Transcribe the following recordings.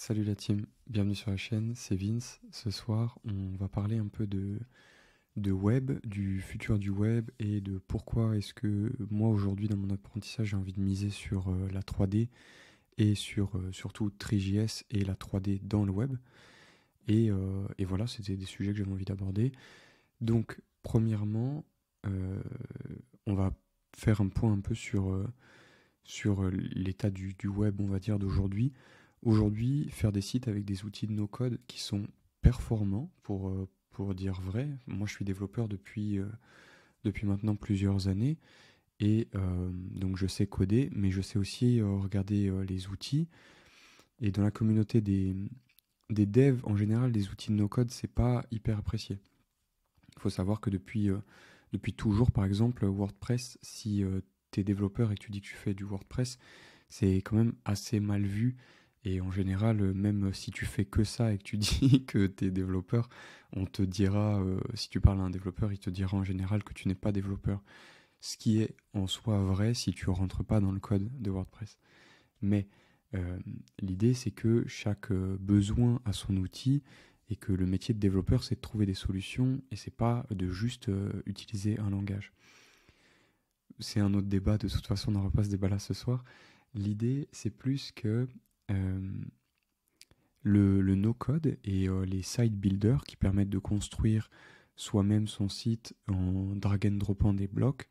Salut la team, bienvenue sur la chaîne, c'est Vince. Ce soir, on va parler un peu de web, du futur du web et de pourquoi est-ce que moi aujourd'hui dans mon apprentissage j'ai envie de miser sur la 3D et sur surtout Three.js et la 3D dans le web. Et voilà, c'était des sujets que j'avais envie d'aborder. Donc, premièrement, euh, on va faire un point un peu sur l'état du web, on va dire, d'aujourd'hui. Aujourd'hui, faire des sites avec des outils de no-code qui sont performants, pour dire vrai. Moi, je suis développeur depuis maintenant plusieurs années. Donc, je sais coder, mais je sais aussi regarder les outils. Et dans la communauté des devs, en général, les outils de no-code, c'est pas hyper apprécié. Il faut savoir que depuis toujours, par exemple, WordPress, si tu es développeur et que tu dis que tu fais du WordPress, c'est quand même assez mal vu. Et en général, même si tu fais que ça et que tu dis que tu es développeur, on te dira, si tu parles à un développeur, il te dira en général que tu n'es pas développeur. Ce qui est en soi vrai si tu rentres pas dans le code de WordPress. Mais euh, l'idée, c'est que chaque besoin a son outil et que le métier de développeur, c'est de trouver des solutions et c'est pas de juste utiliser un langage. C'est un autre débat, de toute façon, on n'aura pas ce débat-là ce soir. L'idée, c'est plus que euh, le no-code et les site builders qui permettent de construire soi-même son site en drag and dropant des blocs,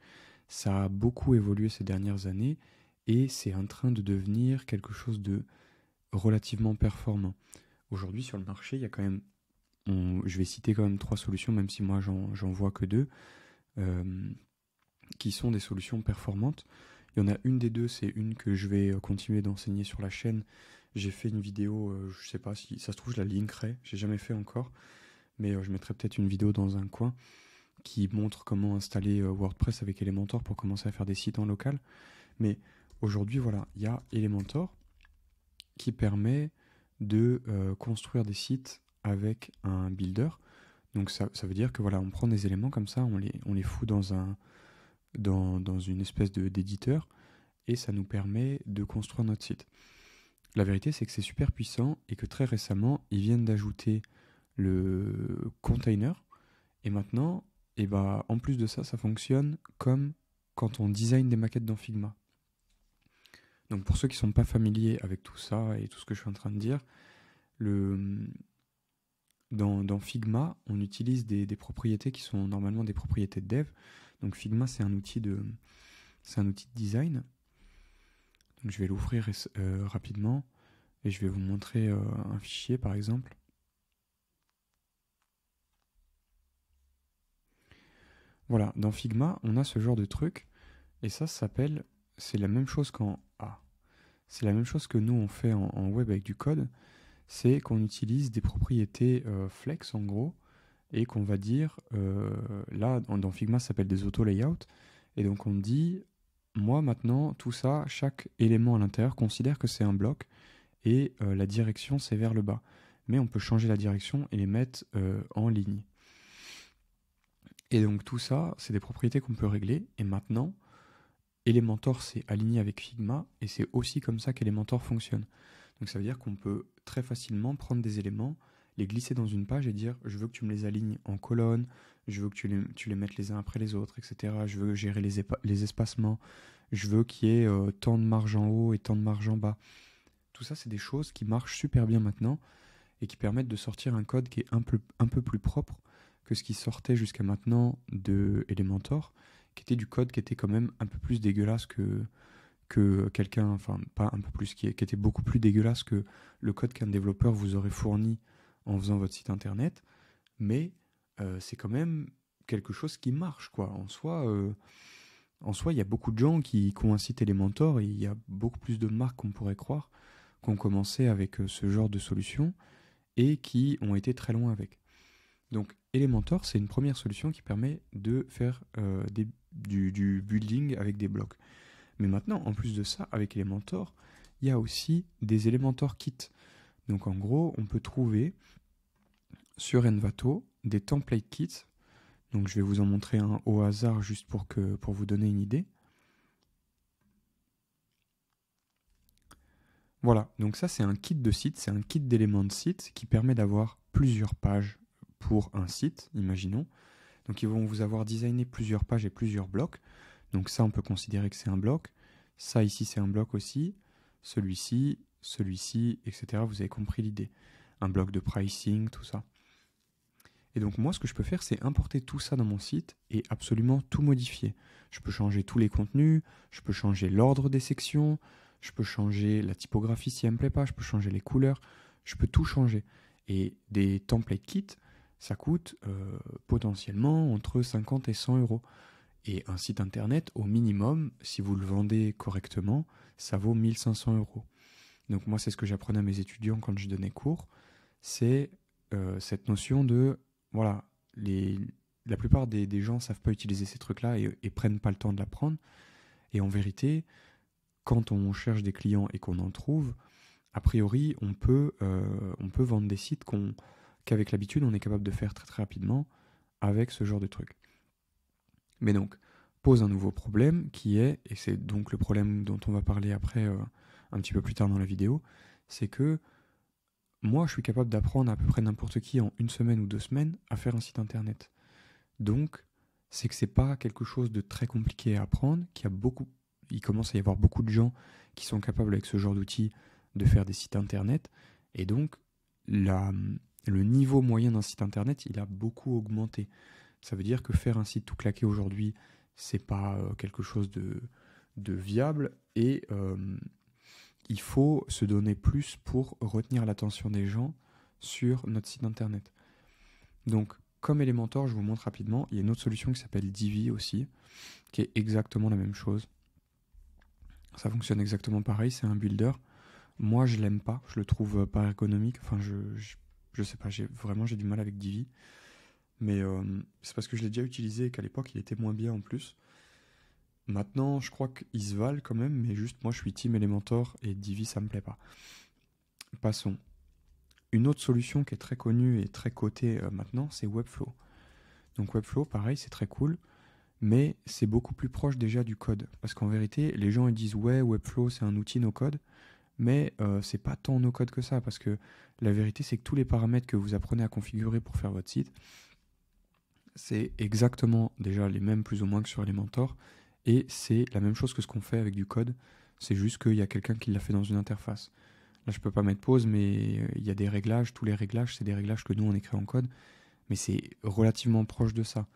ça a beaucoup évolué ces dernières années et c'est en train de devenir quelque chose de relativement performant. Aujourd'hui, sur le marché, il y a quand même, je vais citer quand même trois solutions, même si moi j'en vois que deux, euh, qui sont des solutions performantes. Il y en a une des deux, c'est une que je vais continuer d'enseigner sur la chaîne. J'ai fait une vidéo, je sais pas si ça se trouve, je la linkerai, j'ai jamais fait encore, mais je mettrai peut-être une vidéo dans un coin qui montre comment installer WordPress avec Elementor pour commencer à faire des sites en local. Mais aujourd'hui, voilà, il y a Elementor qui permet de construire des sites avec un builder. Donc ça veut dire que voilà, on prend des éléments comme ça, on les fout dans une espèce d'éditeur et ça nous permet de construire notre site. La vérité, c'est que c'est super puissant et que très récemment, ils viennent d'ajouter le container. Et maintenant, et bah, en plus de ça, ça fonctionne comme quand on design des maquettes dans Figma. Donc pour ceux qui ne sont pas familiers avec tout ça et tout ce que je suis en train de dire, le, dans Figma, on utilise des propriétés qui sont normalement des propriétés de dev. Donc Figma, c'est un outil de design. Donc je vais l'ouvrir rapidement et je vais vous montrer un fichier par exemple. Voilà, dans Figma, on a ce genre de truc et ça s'appelle, c'est la même chose qu'en A. C'est la même chose que nous on fait en web avec du code, c'est qu'on utilise des propriétés flex en gros et qu'on va dire, là dans Figma ça s'appelle des auto-layouts, et donc on dit, moi maintenant tout ça, chaque élément à l'intérieur considère que c'est un bloc et la direction c'est vers le bas. Mais on peut changer la direction et les mettre en ligne. Et donc tout ça, c'est des propriétés qu'on peut régler. Et maintenant, Elementor c'est aligné avec Figma et c'est aussi comme ça qu'Elementor fonctionne. Donc ça veut dire qu'on peut très facilement prendre des éléments, les glisser dans une page et dire je veux que tu me les alignes en colonne, je veux que tu les mettes les uns après les autres, etc. Je veux gérer les espacements, je veux qu'il y ait tant de marge en haut et tant de marge en bas. Tout ça, c'est des choses qui marchent super bien maintenant et qui permettent de sortir un code qui est un peu plus propre que ce qui sortait jusqu'à maintenant de Elementor, qui était du code qui était quand même un peu plus dégueulasse que quelqu'un, enfin pas un peu plus, qui était beaucoup plus dégueulasse que le code qu'un développeur vous aurait fourni en faisant votre site internet, mais c'est quand même quelque chose qui marche, quoi. En soi, il y a beaucoup de gens qui ont un site Elementor et il y a beaucoup plus de marques qu'on pourrait croire qui ont commencé avec ce genre de solution et qui ont été très loin avec. Donc Elementor, c'est une première solution qui permet de faire du building avec des blocs. Mais maintenant, en plus de ça, avec Elementor, il y a aussi des Elementor kits. Donc en gros, on peut trouver sur Envato des template kits. Donc je vais vous en montrer un au hasard juste pour vous donner une idée. Voilà, donc ça c'est un kit de site, c'est un kit d'éléments de site qui permet d'avoir plusieurs pages pour un site, imaginons. Donc ils vont vous avoir designé plusieurs pages et plusieurs blocs. Donc ça on peut considérer que c'est un bloc. Ça ici c'est un bloc aussi. Celui-ci, celui-ci, etc. Vous avez compris l'idée. Un bloc de pricing, tout ça. Et donc moi ce que je peux faire c'est importer tout ça dans mon site et absolument tout modifier. Je peux changer tous les contenus, je peux changer l'ordre des sections, je peux changer la typographie si elle me plaît pas, je peux changer les couleurs, je peux tout changer. Et des template kits, ça coûte potentiellement entre 50 et 100 euros. Et un site internet, au minimum, si vous le vendez correctement, ça vaut 1500 euros. Donc moi, c'est ce que j'apprenais à mes étudiants quand je donnais cours, c'est cette notion de, voilà, la plupart des gens ne savent pas utiliser ces trucs-là et prennent pas le temps de l'apprendre. Et en vérité, quand on cherche des clients et qu'on en trouve, a priori, on peut vendre des sites qu'avec l'habitude, on est capable de faire très très rapidement avec ce genre de truc. Mais donc, pose un nouveau problème qui est, et c'est donc le problème dont on va parler après un petit peu plus tard dans la vidéo, c'est que moi, je suis capable d'apprendre à peu près n'importe qui en 1 semaine ou 2 semaines à faire un site internet. Donc, c'est que c'est pas quelque chose de très compliqué à apprendre, il commence à y avoir beaucoup de gens qui sont capables avec ce genre d'outils de faire des sites internet, et donc le niveau moyen d'un site internet, il a beaucoup augmenté. Ça veut dire que faire un site tout claqué aujourd'hui, c'est pas quelque chose de viable, et il faut se donner plus pour retenir l'attention des gens sur notre site internet. Donc, comme Elementor, je vous montre rapidement, il y a une autre solution qui s'appelle Divi aussi, qui est exactement la même chose. Ça fonctionne exactement pareil, c'est un builder. Moi, je l'aime pas, je le trouve pas ergonomique. Enfin, je sais pas, j'ai du mal avec Divi. Mais c'est parce que je l'ai déjà utilisé et qu'à l'époque, il était moins bien en plus. Maintenant, je crois qu'ils se valent quand même, mais juste moi, je suis team Elementor et Divi, ça me plaît pas. Passons. Une autre solution qui est très connue et très cotée maintenant, c'est Webflow. Donc Webflow, pareil, c'est très cool, mais c'est beaucoup plus proche déjà du code. Parce qu'en vérité, les gens ils disent ouais, Webflow c'est un outil no-code, mais c'est pas tant no-code que ça, parce que la vérité c'est que tous les paramètres que vous apprenez à configurer pour faire votre site, c'est exactement déjà les mêmes plus ou moins que sur Elementor, et c'est la même chose que ce qu'on fait avec du code, c'est juste qu'il y a quelqu'un qui l'a fait dans une interface. Là je peux pas mettre pause, mais il y a des réglages, tous les réglages c'est des réglages que nous on écrit en code, mais c'est relativement proche de ça.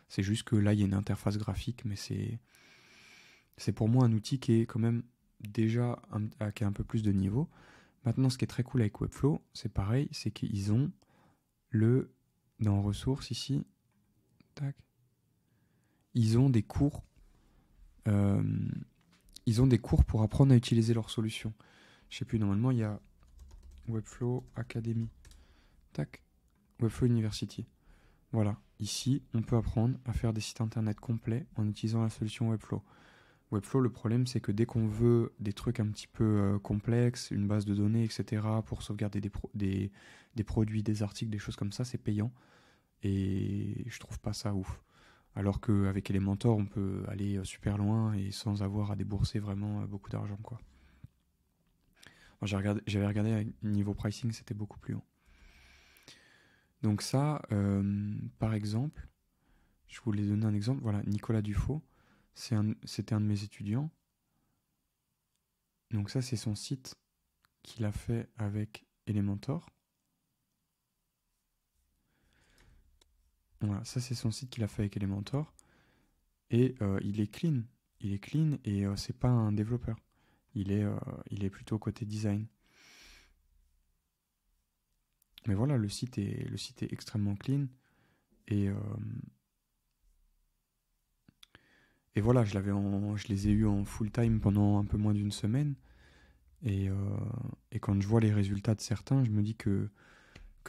C'est juste que là il y a une interface graphique, mais c'est pour moi un outil qui est quand même déjà qui a un peu plus de niveau. Maintenant ce qui est très cool avec Webflow, c'est pareil, c'est qu'ils ont dans ressources ici, tac, ils ont des cours pour apprendre à utiliser leur solution. Je sais plus, normalement il y a Webflow Academy, tac, Webflow University. Voilà, ici on peut apprendre à faire des sites internet complets en utilisant la solution Webflow. Webflow, le problème c'est que dès qu'on veut des trucs un petit peu complexes, une base de données, etc., pour sauvegarder des produits, des articles, des choses comme ça, c'est payant. Et je trouve pas ça ouf. Alors qu'avec Elementor, on peut aller super loin et sans avoir à débourser vraiment beaucoup d'argent, quoi. J'avais regardé à niveau pricing, c'était beaucoup plus haut. Donc ça, par exemple, je voulais donner un exemple. Voilà, Nicolas Dufaux, c'était un de mes étudiants. Donc ça, c'est son site qu'il a fait avec Elementor. Voilà, ça c'est son site qu'il a fait avec Elementor. Et il est clean. Il est clean et c'est pas un développeur. Il est plutôt côté design. Mais voilà, le site est extrêmement clean. Et voilà, je les ai eus en full time pendant un peu moins d'1 semaine. Et quand je vois les résultats de certains, je me dis que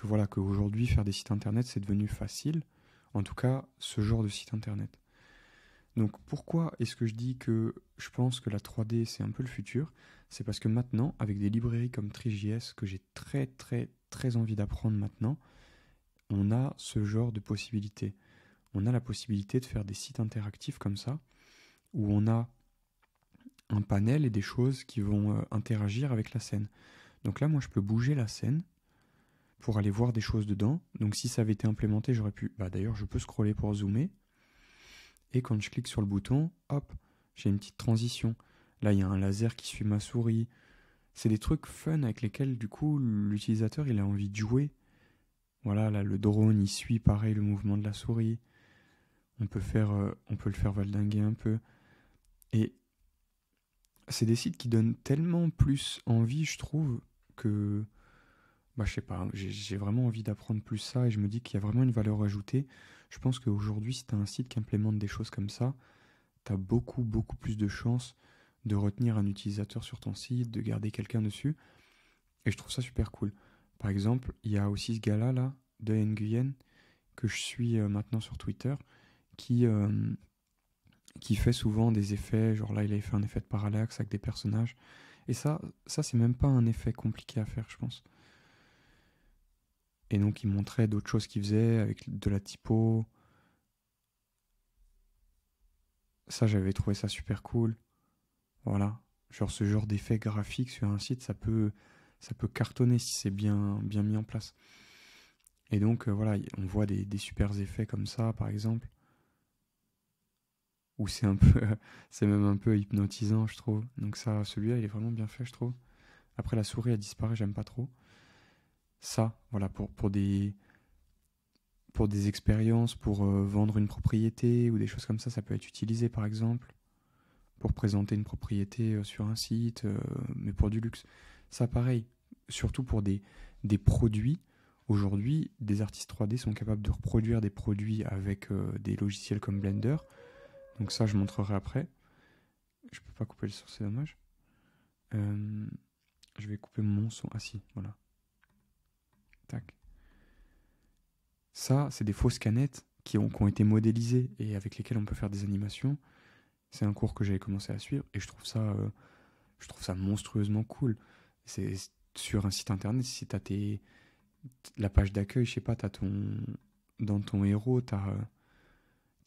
voilà, qu'aujourd'hui, faire des sites internet, c'est devenu facile. En tout cas, ce genre de site internet. Donc pourquoi est-ce que je dis que je pense que la 3D, c'est un peu le futur? C'est parce que maintenant, avec des librairies comme Three.js, que j'ai très très très envie d'apprendre maintenant, on a ce genre de possibilités. On a la possibilité de faire des sites interactifs comme ça, où on a un panel et des choses qui vont interagir avec la scène. Donc là, moi, je peux bouger la scène pour aller voir des choses dedans. Donc si ça avait été implémenté, j'aurais pu... Bah d'ailleurs, je peux scroller pour zoomer. Et quand je clique sur le bouton, hop, j'ai une petite transition. Là, il y a un laser qui suit ma souris. C'est des trucs fun avec lesquels, du coup, l'utilisateur, il a envie de jouer. Voilà, là, le drone, il suit pareil le mouvement de la souris. On peut le faire valdinguer un peu. Et c'est des sites qui donnent tellement plus envie, je trouve, que... Bah, je sais pas, j'ai vraiment envie d'apprendre plus ça et je me dis qu'il y a vraiment une valeur ajoutée. Je pense qu'aujourd'hui, si tu as un site qui implémente des choses comme ça, tu as beaucoup, beaucoup plus de chances de retenir un utilisateur sur ton site, de garder quelqu'un dessus. Et je trouve ça super cool. Par exemple, il y a aussi ce gars-là, là, de Nguyen, que je suis maintenant sur Twitter, qui, euh, qui fait souvent des effets. Genre là, il avait fait un effet de parallaxe avec des personnages. Et ça c'est même pas un effet compliqué à faire, je pense. Et donc, il montrait d'autres choses qu'il faisait avec de la typo. Ça, j'avais trouvé ça super cool. Voilà. Genre, ce genre d'effet graphique sur un site, ça peut cartonner si c'est bien, bien mis en place. Et donc, voilà, on voit des super effets comme ça, par exemple, où c'est un peu, c'est même un peu hypnotisant, je trouve. Donc ça, celui-là, il est vraiment bien fait, je trouve. Après, la souris a disparu, j'aime pas trop. Ça, voilà, pour des expériences, pour vendre une propriété ou des choses comme ça peut être utilisé, par exemple, pour présenter une propriété sur un site, mais pour du luxe. Ça, pareil, surtout pour des produits. Aujourd'hui, des artistes 3D sont capables de reproduire des produits avec des logiciels comme Blender. Donc ça, je montrerai après. Je peux pas couper le son, c'est dommage. Euh, je vais couper mon son. Ah si, voilà. Tac. Ça, c'est des fausses canettes qui ont été modélisées et avec lesquelles on peut faire des animations. C'est un cours que j'avais commencé à suivre et je trouve ça monstrueusement cool. C'est sur un site internet, si t'as la page d'accueil, je sais pas, dans ton héros, t'as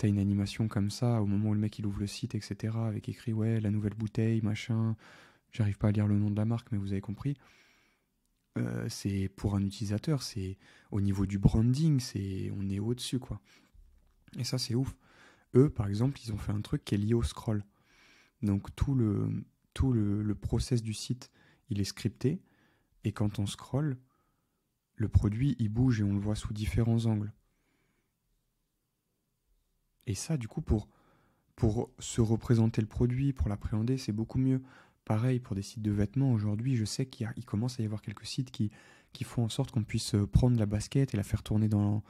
une animation comme ça au moment où le mec il ouvre le site, etc. avec écrit ouais, la nouvelle bouteille, machin. J'arrive pas à lire le nom de la marque, mais vous avez compris. C'est pour un utilisateur, c'est au niveau du branding, on est au-dessus, quoi. Et ça, c'est ouf. Eux, par exemple, ils ont fait un truc qui est lié au scroll. Donc le process du site, il est scripté. Et quand on scrolle, le produit, il bouge et on le voit sous différents angles. Et ça, du coup, pour se représenter le produit, pour l'appréhender, c'est beaucoup mieux. Pareil, pour des sites de vêtements, aujourd'hui, je sais qu'il commence à y avoir quelques sites qui font en sorte qu'on puisse prendre la basket et la faire tourner dans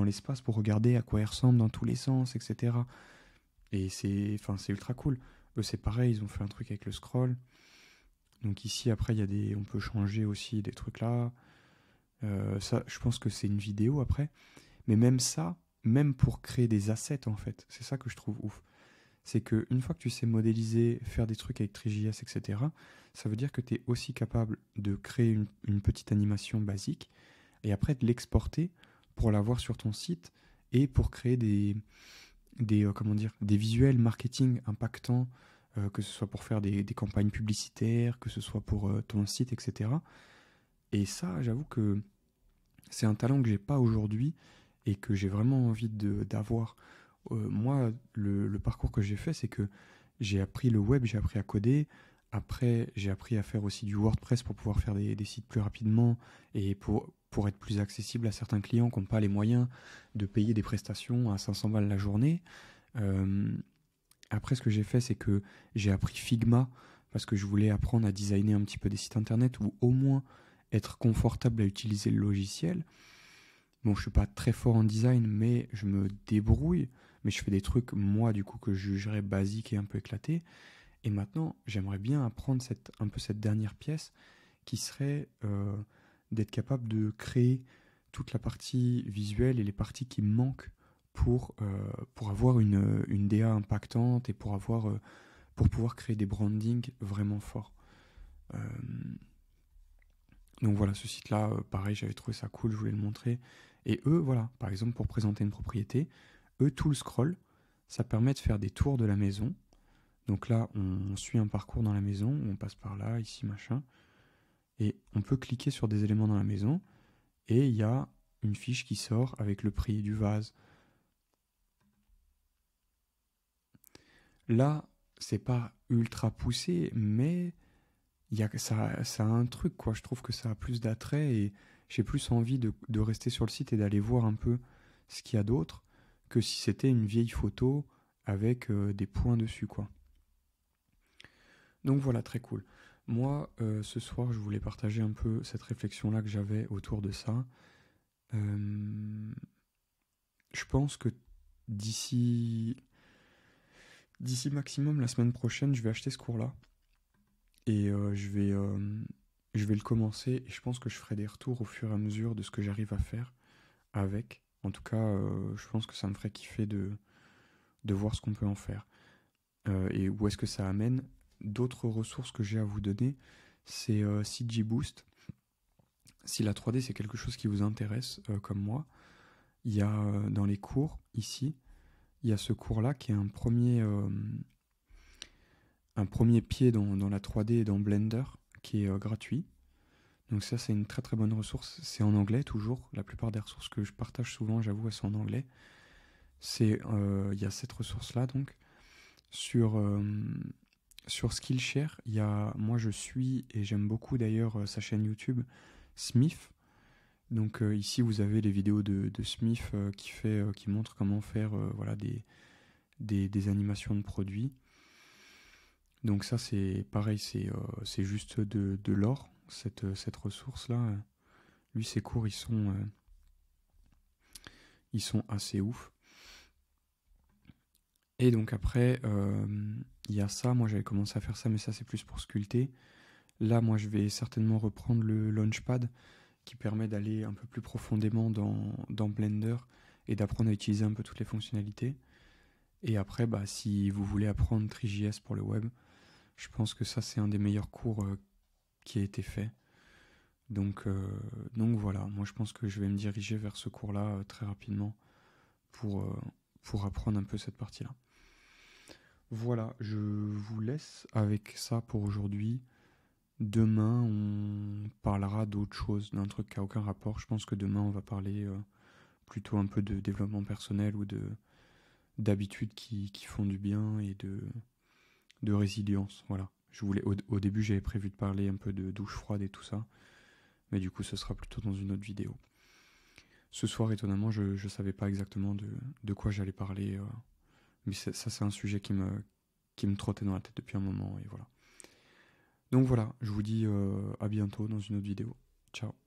l'espace pour regarder à quoi elle ressemble dans tous les sens, etc. Et c'est ultra cool. Eux, c'est pareil, ils ont fait un truc avec le scroll. Donc ici, après, on peut changer aussi des trucs là. Ça, je pense que c'est une vidéo après. Mais même ça, même pour créer des assets, en fait, c'est ça que je trouve ouf. C'est qu'une fois que tu sais modéliser, faire des trucs avec Three.js, etc., ça veut dire que tu es aussi capable de créer une petite animation basique et après de l'exporter pour l'avoir sur ton site et pour créer comment dire, des visuels marketing impactants, que ce soit pour faire des campagnes publicitaires, que ce soit pour ton site, etc. Et ça, j'avoue que c'est un talent que j'ai pas aujourd'hui et que j'ai vraiment envie d'avoir. Moi, le parcours que j'ai fait, c'est que j'ai appris le web, j'ai appris à coder. Après, j'ai appris à faire aussi du WordPress pour pouvoir faire des sites plus rapidement et pour être plus accessible à certains clients qui n'ont pas les moyens de payer des prestations à 500 balles la journée. Euh, Après, ce que j'ai fait, c'est que j'ai appris Figma parce que je voulais apprendre à designer un petit peu des sites internet ou au moins être confortable à utiliser le logiciel. Bon, je suis pas très fort en design, mais je me débrouille. Mais je fais des trucs, moi, du coup, que je jugerais basiques et un peu éclatés. Et maintenant, j'aimerais bien apprendre un peu cette dernière pièce qui serait d'être capable de créer toute la partie visuelle et les parties qui me manquent pour avoir une DA impactante et pour pouvoir créer des brandings vraiment forts. Euh, donc voilà, ce site-là, pareil, j'avais trouvé ça cool, je voulais le montrer. Et eux, voilà, par exemple, pour présenter une propriété, eux, tout le scroll, ça permet de faire des tours de la maison, Donc là, on suit un parcours dans la maison, on passe par là, ici, machin, et on peut cliquer sur des éléments dans la maison, et il y a une fiche qui sort avec le prix du vase. Là, c'est pas ultra poussé, mais ça a un truc, quoi. Je trouve que ça a plus d'attrait et j'ai plus envie de rester sur le site et d'aller voir un peu ce qu'il y a d'autre que si c'était une vieille photo avec des points dessus, quoi. Donc voilà, très cool. Moi, ce soir, je voulais partager un peu cette réflexion-là que j'avais autour de ça. Euh, je pense que d'ici d'ici maximum la semaine prochaine, je vais acheter ce cours-là et je vais le commencer et je pense que je ferai des retours au fur et à mesure de ce que j'arrive à faire avec. En tout cas, je pense que ça me ferait kiffer de voir ce qu'on peut en faire et où est-ce que ça amène. D'autres ressources que j'ai à vous donner, c'est CG Boost. Si la 3D c'est quelque chose qui vous intéresse, comme moi, il y a dans les cours ici, il y a ce cours-là qui est un premier pied dans la 3D et dans Blender qui est gratuit. Donc ça c'est une très très bonne ressource. C'est en anglais toujours. La plupart des ressources que je partage souvent, j'avoue, elles sont en anglais. Il y a cette ressource-là donc. Sur, sur Skillshare, moi je suis, et j'aime beaucoup d'ailleurs sa chaîne YouTube, Smith. Donc ici vous avez les vidéos de Smith qui montre comment faire voilà, des animations de produits. Donc ça c'est pareil, c'est juste de l'or, cette ressource-là. Lui ses cours ils sont assez ouf. Et donc après, il y a ça, moi j'avais commencé à faire ça, mais ça c'est plus pour sculpter. Là moi je vais certainement reprendre le Launchpad qui permet d'aller un peu plus profondément dans Blender et d'apprendre à utiliser un peu toutes les fonctionnalités. Et après, bah, si vous voulez apprendre Three.js pour le web, je pense que ça c'est un des meilleurs cours qui a été fait. Donc voilà, moi je pense que je vais me diriger vers ce cours-là très rapidement pour, euh, pour apprendre un peu cette partie-là. Voilà, je vous laisse avec ça pour aujourd'hui. Demain, on parlera d'autre chose, d'un truc qui n'a aucun rapport. Je pense que demain, on va parler plutôt un peu de développement personnel ou d'habitudes qui font du bien et de résilience. Voilà. Au début, j'avais prévu de parler un peu de douche froide et tout ça, mais du coup, ce sera plutôt dans une autre vidéo. Ce soir, étonnamment, je ne savais pas exactement de quoi j'allais parler, mais ça, c'est un sujet qui me trottait dans la tête depuis un moment, et voilà. Donc voilà, je vous dis à bientôt dans une autre vidéo. Ciao.